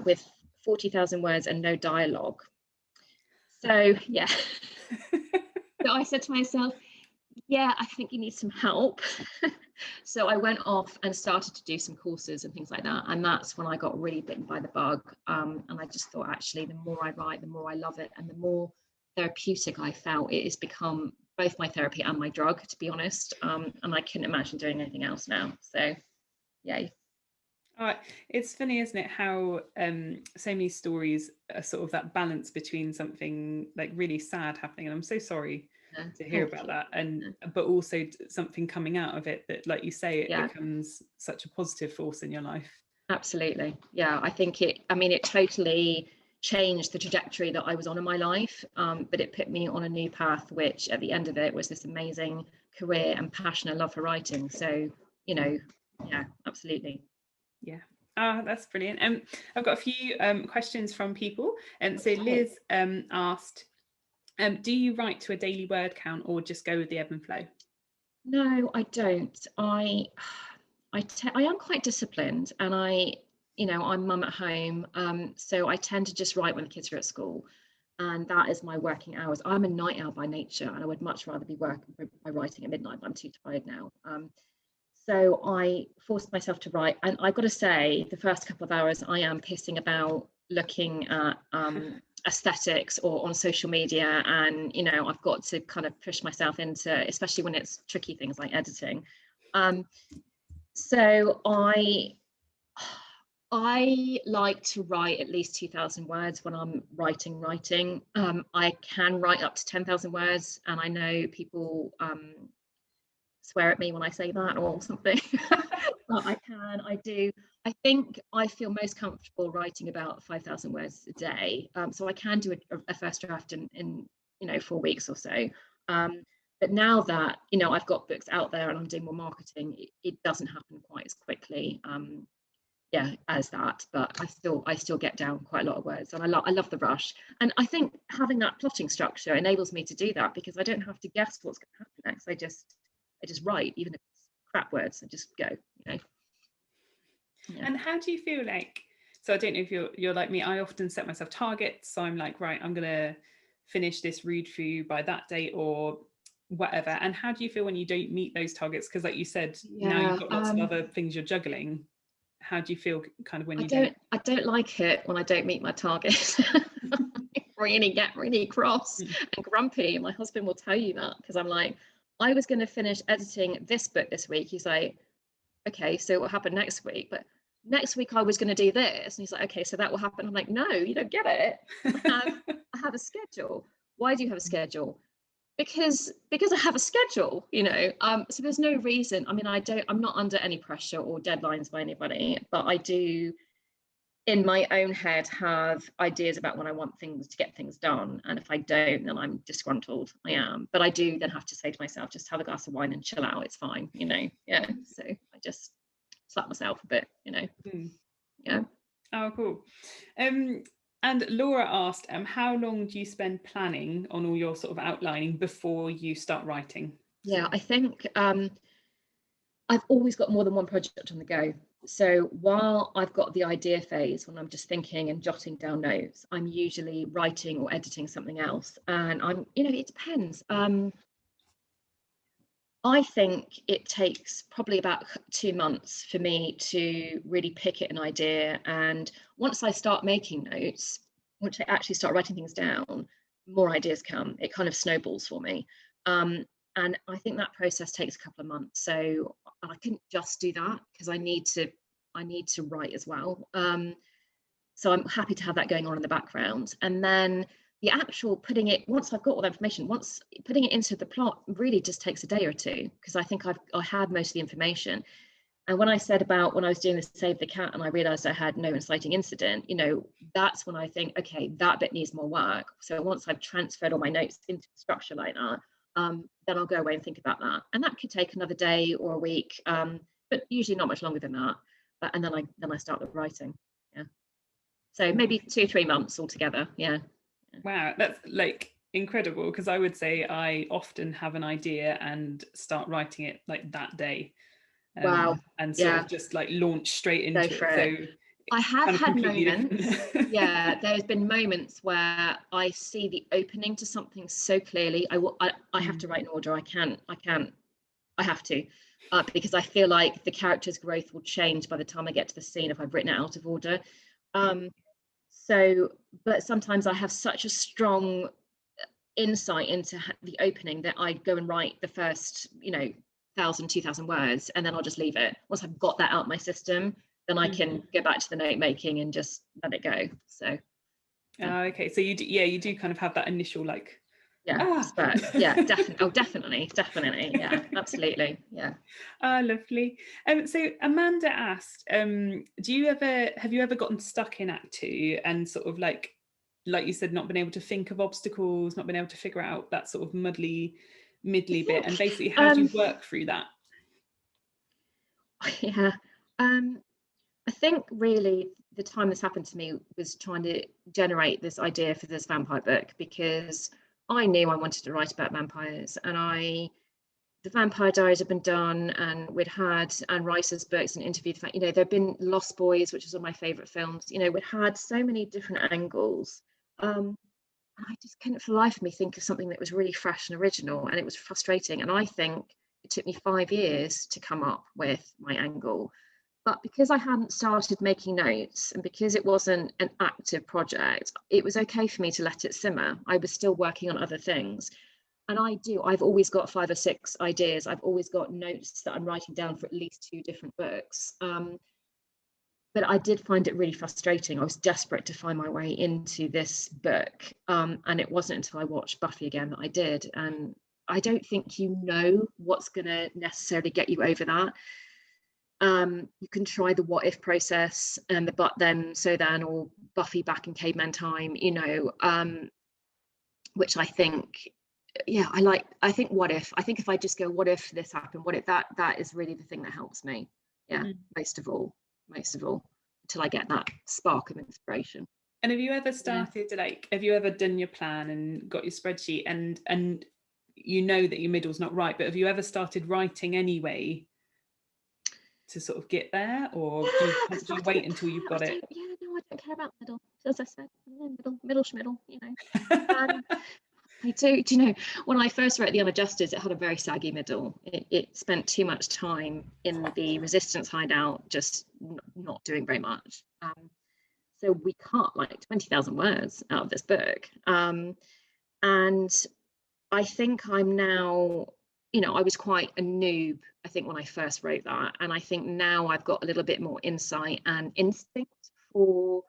with 40,000 words and no dialogue. So, yeah. So I said to myself, I think you need some help. So I went off and started to do some courses and things like that. And that's when I got really bitten by the bug. And I just thought, actually, the more I write, the more I love it. And the more therapeutic I felt. It has become both my therapy and my drug, to be honest. And I couldn't imagine doing anything else now. So, yay. It's funny, isn't it, how so many stories are sort of that balance between something like really sad happening, and I'm so sorry to hear about that, and but also something coming out of it that, like you say, it becomes such a positive force in your life. Absolutely. Yeah, I think it totally changed the trajectory that I was on in my life, but it put me on a new path, which at the end of it was this amazing career and passion and love for writing. So, absolutely. Yeah. That's brilliant. I've got a few questions from people. So Liz asked, do you write to a daily word count or just go with the ebb and flow? No, I don't. I am quite disciplined, and I'm mum at home, so I tend to just write when the kids are at school, and that is my working hours. I'm a night owl by nature, and I would much rather be writing at midnight, but I'm too tired now. So I forced myself to write, and I've got to say, the first couple of hours I am pissing about looking at aesthetics or on social media, and I've got to kind of push myself into, especially when it's tricky things like editing. So I like to write at least 2,000 words when I'm writing. I can write up to 10,000 words, and I know people swear at me when I say that or something. But I do. I think I feel most comfortable writing about 5,000 words a day. So I can do a first draft in 4 weeks or so. But now that I've got books out there and I'm doing more marketing, it doesn't happen quite as quickly. As that, but I still get down quite a lot of words, and I love the rush. And I think having that plotting structure enables me to do that, because I don't have to guess what's going to happen next. I just write, even if it's crap words, I just go. And how do you feel like? So I don't know if you're like me. I often set myself targets. So I'm like, right, I'm gonna finish this read through by that date or whatever. And how do you feel when you don't meet those targets? Because like you said, now you've got lots of other things you're juggling. How do you feel kind of when you don't? I don't like it when I don't meet my targets. I get really cross and grumpy. My husband will tell you that, because I'm like, I was going to finish editing this book this week. He's like, okay, so what happened next week? But next week I was going to do this. And he's like, okay, so that will happen. I'm like, no, you don't get it. I have a schedule. Why do you have a schedule? Because I have a schedule, so there's no reason. I mean, I'm not under any pressure or deadlines by anybody, but I do in my own head have ideas about when I want things to get things done, and if I don't, then I'm disgruntled. I am, but I do then have to say to myself, just have a glass of wine and chill out, it's fine, you know. Yeah, so I just slap myself a bit, you know. Yeah. Oh, cool. And Laura asked, how long do you spend planning on all your sort of outlining before you start writing? Yeah, I think I've always got more than one project on the go. So while I've got the idea phase, when I'm just thinking and jotting down notes, I'm usually writing or editing something else. And I'm, you know, it depends. I think it takes probably about 2 months for me to really pick at an idea. And once I start making notes, once I actually start writing things down, more ideas come. It kind of snowballs for me. And I think that process takes a couple of months. So I couldn't just do that because I need to write as well. So I'm happy to have that going on in the background. And then the actual putting it, once I've got all the information, once putting it into the plot really just takes a day or two, because I think I had most of the information. And when I said about when I was doing the Save the Cat and I realized I had no inciting incident, you know, that's when I think, okay, that bit needs more work. So once I've transferred all my notes into a structure like that, then I'll go away and think about that. And that could take another day or a week, but usually not much longer than that. And then I start the writing. Yeah. So maybe 2-3 months altogether. Yeah. Wow, that's like incredible, because I would say I often have an idea and start writing it like that day. Wow. And sort of just like launch straight into it. So I have kind of had moments. Yeah, there's been moments where I see the opening to something so clearly. I have to write in order. I have to, because I feel like the character's growth will change by the time I get to the scene if I've written it out of order. So, but sometimes I have such a strong insight into the opening that I go and write the first, 1,000-2,000 words, and then I'll just leave it. Once I've got that out of my system, then I can go back to the note making and just let it go. So okay, so you do kind of have that initial like spurt. Yeah, definitely, yeah, absolutely, yeah. Lovely. So Amanda asked, have you ever gotten stuck in Act 2 and sort of like you said, not been able to think of obstacles, not been able to figure out that sort of middly bit, and basically how do you work through that? Yeah, I think really the time this happened to me was trying to generate this idea for this vampire book, because I knew I wanted to write about vampires, and the Vampire Diaries had been done, and we'd had Anne Rice's books and interviewed, there'd been Lost Boys, which is one of my favorite films. We'd had so many different angles. And I just couldn't for the life of me think of something that was really fresh and original, and it was frustrating. And I think it took me 5 years to come up with my angle. But because I hadn't started making notes, and because it wasn't an active project, it was okay for me to let it simmer. I was still working on other things. And I've always got 5 or 6 ideas. I've always got notes that I'm writing down for at least 2 different books. But I did find it really frustrating. I was desperate to find my way into this book. And it wasn't until I watched Buffy again that I did. And I don't think you know what's going to necessarily get you over that. You can try the what if process and the but then, so then, or Buffy back in caveman time, which I think, I think what if, if I just go, what if this happened? What if that is really the thing that helps me. Yeah. Most of all, until I get that spark of inspiration. And have you ever started have you ever done your plan and got your spreadsheet and you know that your middle's not right, but have you ever started writing anyway to sort of get there, or do you wait until you've got it? I don't care about middle. As I said, middle schmiddle, I do you know, when I first wrote The Unadjusted, it had a very saggy middle. It spent too much time in the resistance hideout, just not doing very much. So we cut like 20,000 words out of this book. And I think I'm now, I was quite a noob, I think, when I first wrote that. And I think now I've got a little bit more insight and instinct for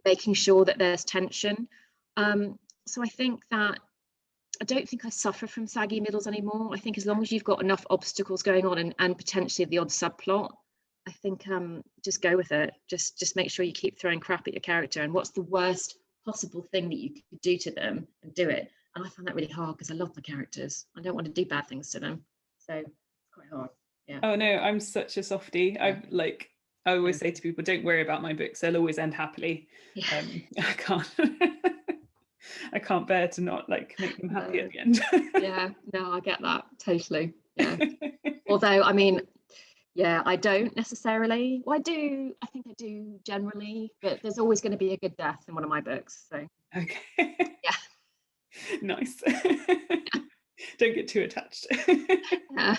making sure that there's tension. So I think that I don't think I suffer from saggy middles anymore. I think as long as you've got enough obstacles going on and potentially the odd subplot, I think just go with it. Just make sure you keep throwing crap at your character, and what's the worst possible thing that you could do to them, and do it. And I find that really hard because I love my characters. I don't want to do bad things to them, so it's quite hard. Yeah. Oh no, I'm such a softie. Yeah. I always say to people, don't worry about my books, they'll always end happily. Yeah. I can't I can't bear to not like make them happy at the end. Yeah, no, I get that totally. Yeah. Although, I mean, yeah, I don't necessarily. Well, I think I do generally, but there's always going to be a good death in one of my books. So Okay. yeah. Nice. Don't get too attached. Yeah.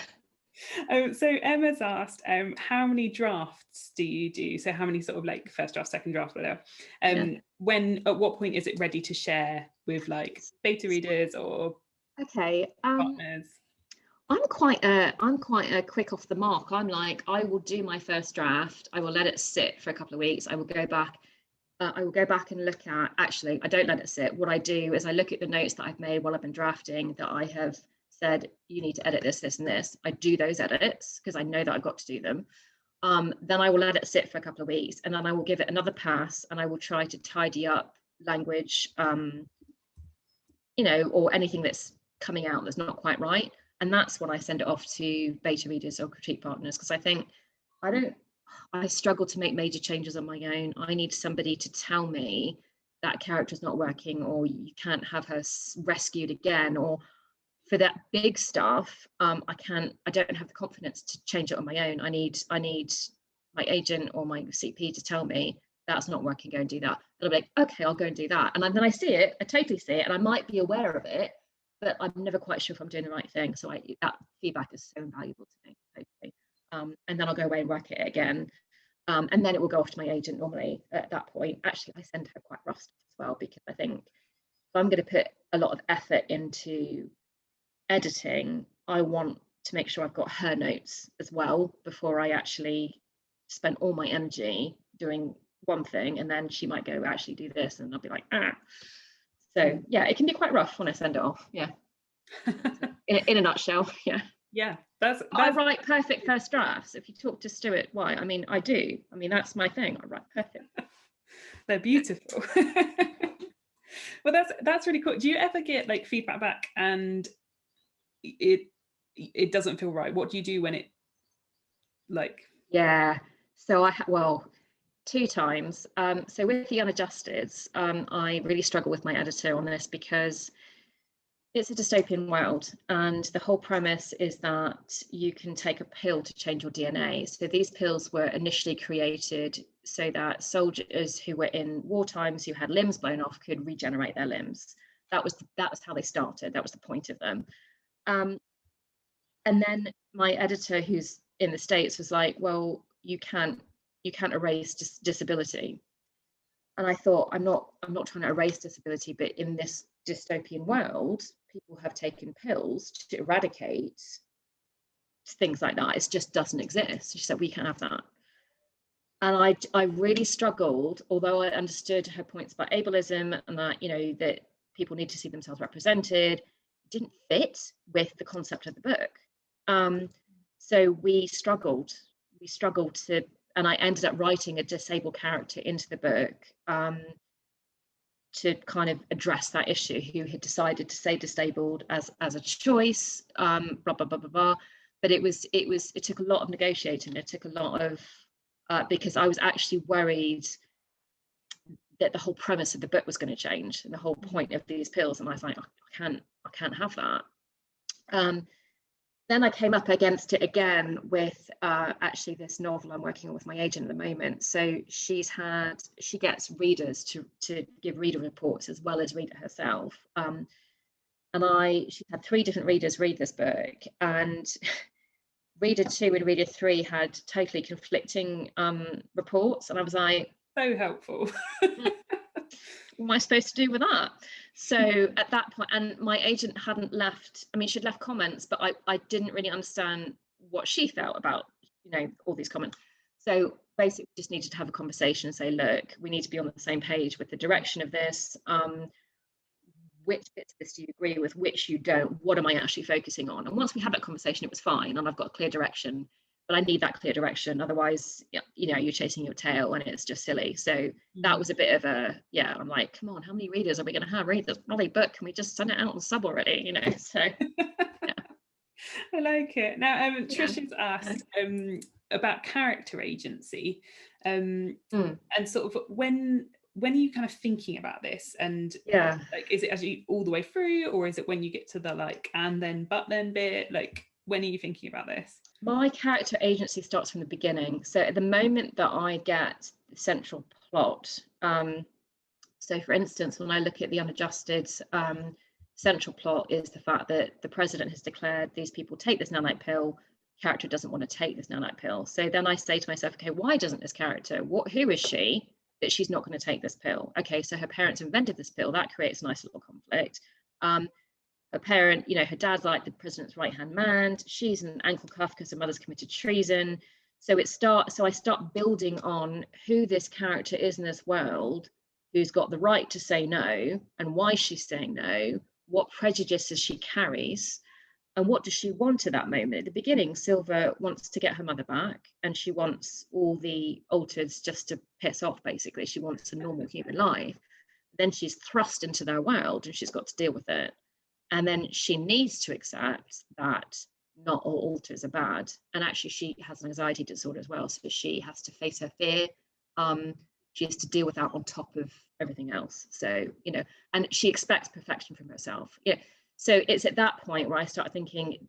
So Emma's asked, how many drafts do you do? So how many sort of like first draft, second draft, whatever. When, at what point is it ready to share with like beta readers or partners? I'm quite a quick off the mark. I'm like, I will do my first draft. I will let it sit for a couple of weeks. I will go back and look at, actually, I don't let it sit. What I do is I look at the notes that I've made while I've been drafting, that I have said, you need to edit this, this, and this. I do those edits because I know that I've got to do them. Then I will let it sit for a couple of weeks, and then I will give it another pass, and I will try to tidy up language, or anything that's coming out that's not quite right. And that's when I send it off to beta readers or critique partners, because I think I struggle to make major changes on my own. I need somebody to tell me that character's not working, or you can't have her rescued again, or for that big stuff, I don't have the confidence to change it on my own. I need my agent or my CP to tell me that's not working, go and do that. And I'll be like, okay, I'll go and do that. And then I see it, I totally see it, and I might be aware of it, but I'm never quite sure if I'm doing the right thing. So that feedback is so invaluable to me, totally. And then I'll go away and work it again. And then it will go off to my agent normally at that point. Actually, I send her quite rough stuff as well, because I think if I'm going to put a lot of effort into editing, I want to make sure I've got her notes as well before I actually spend all my energy doing one thing, and then she might go, actually do this, and I'll be like, ah. So yeah, it can be quite rough when I send it off. Yeah. in a nutshell. Yeah. Yeah, that's I write perfect first drafts. If you talk to Stuart White, I mean, I do. I mean, that's my thing. I write perfect. They're beautiful. Well, that's really cool. Do you ever get like feedback back and it doesn't feel right? What do you do when it like? Yeah. So two times. So with the Unadjusted, I really struggle with my editor on this, because it's a dystopian world, and the whole premise is that you can take a pill to change your DNA. So these pills were initially created so that soldiers who were in war times, who had limbs blown off, could regenerate their limbs. That was how they started. That was the point of them. And then my editor, who's in the States, was like, well, you can't erase disability. And I thought, I'm not trying to erase disability, but in this dystopian world, people have taken pills to eradicate things like that. It just doesn't exist. She said, we can't have that. And I really struggled, although I understood her points about ableism and that, that people need to see themselves represented, it didn't fit with the concept of the book. So we struggled to, and I ended up writing a disabled character into the book, to kind of address that issue, who had decided to say disabled as a choice, blah, blah, blah, blah, blah. But it took a lot of negotiating. It took a lot of, because I was actually worried that the whole premise of the book was going to change, and the whole point of these pills. And I was like, I can't have that. Then I came up against it again with actually this novel I'm working on with my agent at the moment. So she gets readers to give reader reports as well as read it herself. And she's had 3 different readers read this book, and reader 2 and reader 3 had totally conflicting reports. And I was like, so helpful. What am I supposed to do with that? So at that point, and my agent hadn't left, I mean, she'd left comments, but I didn't really understand what she felt about, all these comments. So basically just needed to have a conversation and say, look, we need to be on the same page with the direction of this. Which bits of this do you agree with, which you don't? What am I actually focusing on? And once we had that conversation, it was fine, and I've got a clear direction. but I need that clear direction. Otherwise, you know, you're chasing your tail and it's just silly. So that was a bit of a, I'm like, come on, how many readers are we going to have read this bloody book? Can we just send it out on sub already? You know, so I like it. Now, Trish has asked about character agency, and sort of when are you kind of thinking about this? And like, is it actually all the way through, or is it when you get to the like and then but then bit? Like, when are you thinking about this? My character agency starts from the beginning. So at the moment that I get the central plot, so for instance, when I look at the unadjusted, central plot is the fact that the president has declared these people take this nanite pill. Character doesn't want to take this nanite pill. So then I say to myself, okay, why doesn't this character, who is she that she's not going to take this pill? Okay, so her parents invented this pill. That creates a nice little conflict. Her parent, you know, her dad's like the president's right-hand man. She's an ankle cuff because her mother's committed treason. So I start building on who this character is in this world, who's got the right to say no, and why she's saying no, what prejudices she carries, and what does she want at that moment. At the beginning, Silver wants to get her mother back, and she wants all the alters just to piss off, basically. She wants a normal human life. Then she's thrust into their world, and she's got to deal with it. And then she needs to accept that not all alters are bad. And actually, she has an anxiety disorder as well. So she has to face her fear. She has to deal with that on top of everything else. So, you know, and she expects perfection from herself. Yeah. So it's at that point where I start thinking,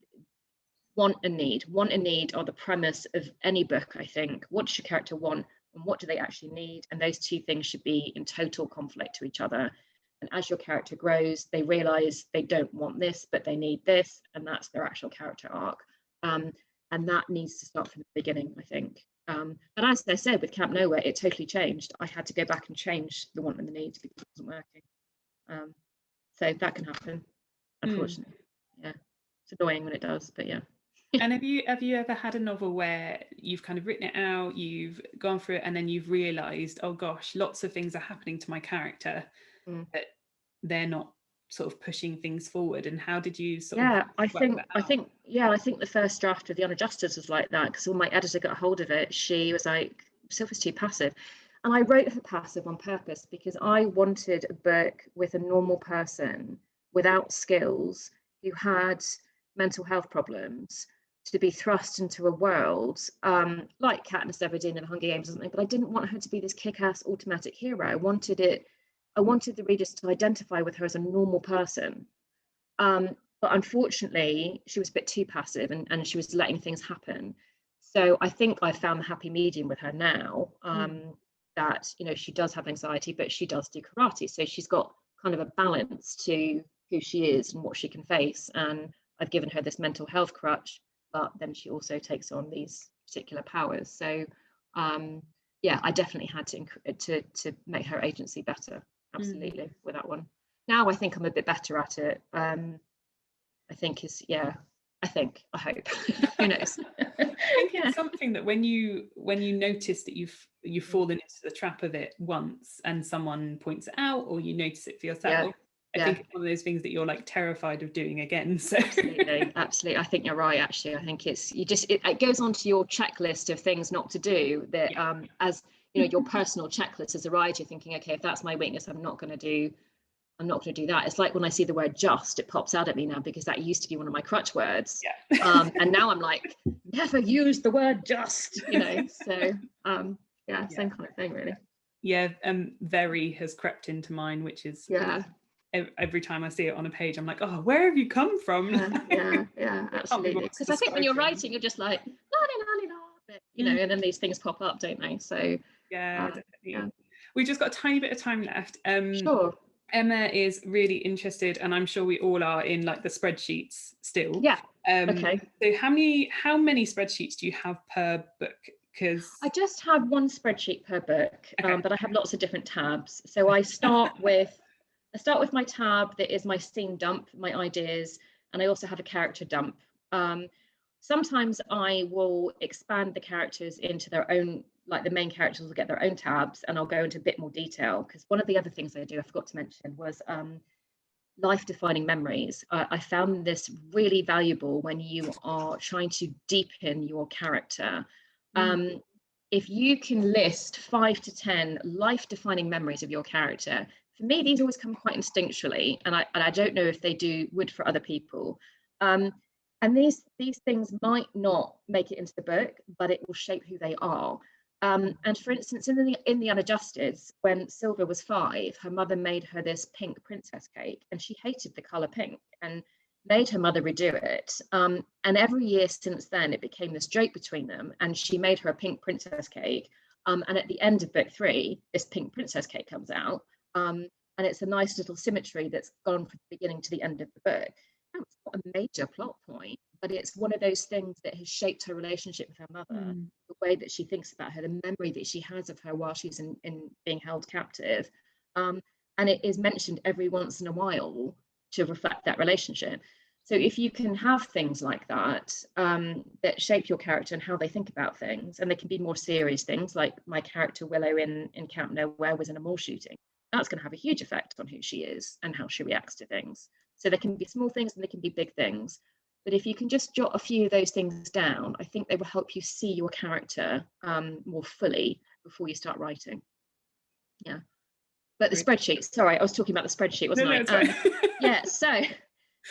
want and need. Want and need are the premise of any book, I think. What does your character want and what do they actually need? And those two things should be in total conflict to each other. And as your character grows, they realize they don't want this, but they need this, and that's their actual character arc. And that needs to start from the beginning, I think. But as I said, with Camp Nowhere, it totally changed. I had to go back and change the want and the need because it wasn't working. So that can happen, unfortunately. Yeah, it's annoying when it does, but yeah. And have you ever had a novel where you've kind of written it out, you've gone through it, and then you've realised, oh gosh, lots of things are happening to my character, but they're not sort of pushing things forward? And how did you sort of I think the first draft of the Unadjusted was like that, because when my editor got hold of it, she was like, Sylvia's too passive. And I wrote her passive on purpose because I wanted a book with a normal person without skills who had mental health problems to be thrust into a world like Katniss Everdeen in the Hunger Games or something, but I didn't want her to be this kick-ass automatic hero. I wanted the readers to identify with her as a normal person. But unfortunately, she was a bit too passive and she was letting things happen. So I think I found the happy medium with her now, that, you know, she does have anxiety, but she does do karate. So she's got kind of a balance to who she is and what she can face. And I've given her this mental health crutch, but then she also takes on these particular powers. So I definitely had to make her agency better. Absolutely, with that one. Now I think I'm a bit better at it. I hope. Who knows? I think it's something that when you notice that you've fallen into the trap of it once and someone points it out, or you notice it for yourself, I think it's one of those things that you're like terrified of doing again. So absolutely. I think you're right, actually. I think it goes onto your checklist of things not to do, that as you know, your personal checklist as a writer, thinking, okay, if that's my weakness, I'm not going to do that. It's like when I see the word just, it pops out at me now, because that used to be one of my crutch words. And now I'm like, never use the word just, you know. So same kind of thing, really. Very has crept into mine, which is every time I see it on a page, I'm like, oh, where have you come from? Absolutely. Because I think when you're writing, you're just like la, but you know, and then these things pop up, don't they? So definitely. We've just got a tiny bit of time left. Sure. Emma is really interested, and I'm sure we all are, in like the spreadsheets still. Okay. So how many spreadsheets do you have per book? Because I just have one spreadsheet per book, but I have lots of different tabs. So I start with my tab that is my scene dump, my ideas, and I also have a character dump. Sometimes I will expand the characters into their own, like the main characters will get their own tabs, and I'll go into a bit more detail, because one of the other things I do, I forgot to mention, was life-defining memories. I found this really valuable when you are trying to deepen your character. If you can list 5 to 10 life-defining memories of your character, for me, these always come quite instinctually, and I don't know if they would for other people. And these things might not make it into the book, but it will shape who they are. And for instance, in the Unadjusted, when Silver was 5, her mother made her this pink princess cake, and she hated the color pink and made her mother redo it. And every year since then, it became this joke between them, and she made her a pink princess cake. And at the end of book 3, this pink princess cake comes out. And it's a nice little symmetry that's gone from the beginning to the end of the book. It's not a major plot point, but it's one of those things that has shaped her relationship with her mother, the way that she thinks about her, the memory that she has of her while she's in being held captive. And it is mentioned every once in a while to reflect that relationship. So if you can have things like that, that shape your character and how they think about things, and they can be more serious things, like my character Willow in Camp Nowhere was in a mall shooting, that's going to have a huge effect on who she is and how she reacts to things. So there can be small things and there can be big things. But if you can just jot a few of those things down, I think they will help you see your character more fully before you start writing. Yeah. But the spreadsheet, sorry, I was talking about the spreadsheet, wasn't I? Right. Yeah, so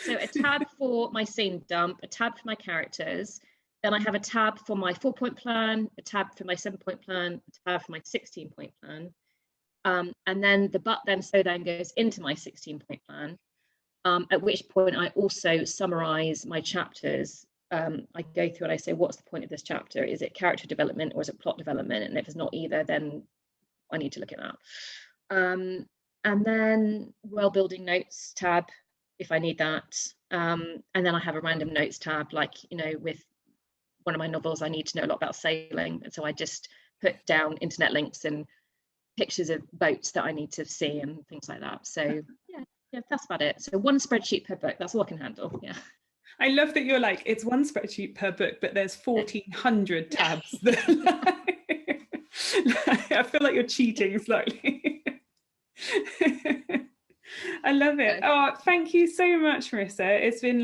a tab for my scene dump, a tab for my characters. Then I have a tab for my 4-point plan, a tab for my 7-point plan, a tab for my 16-point plan. And then the but then so then goes into my 16-point plan. At which point I also summarize my chapters. I go through and I say, what's the point of this chapter? Is it character development or is it plot development? And if it's not either, then I need to look at that. And then building notes tab, if I need that. And then I have a random notes tab, like, with one of my novels, I need to know a lot about sailing. And so I just put down internet links and pictures of boats that I need to see and things like that. So yeah, that's about it. So one spreadsheet per book, that's all I can handle. Yeah. I love that you're like, it's one spreadsheet per book, but there's 1,400 tabs. I feel like you're cheating slightly. I love it. Oh, thank you so much, Marisa. It's been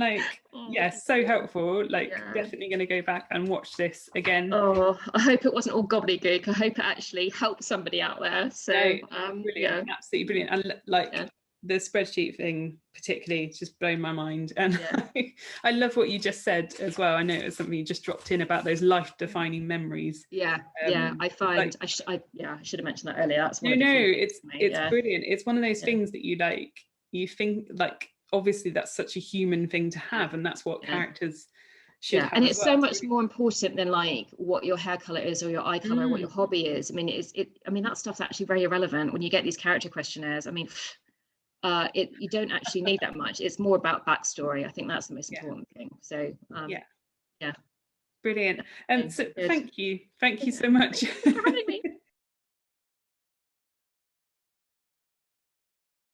so helpful. Definitely going to go back and watch this again. Oh, I hope it wasn't all gobbledygook. I hope it actually helped somebody out there. So brilliant, absolutely brilliant. And the spreadsheet thing particularly just blown my mind, and I love what you just said as well. I know it was something you just dropped in about those life-defining memories. I find I should have mentioned that earlier. That's it's brilliant. It's one of those things that you think obviously that's such a human thing to have, and that's what characters should have. And it's so much more important than what your hair color is or your eye color or what your hobby is. I mean, that stuff's actually very irrelevant when you get these character questionnaires. I mean, you don't actually need that much. It's more about backstory. I think that's the most important thing. So brilliant. So thank you so much for having me.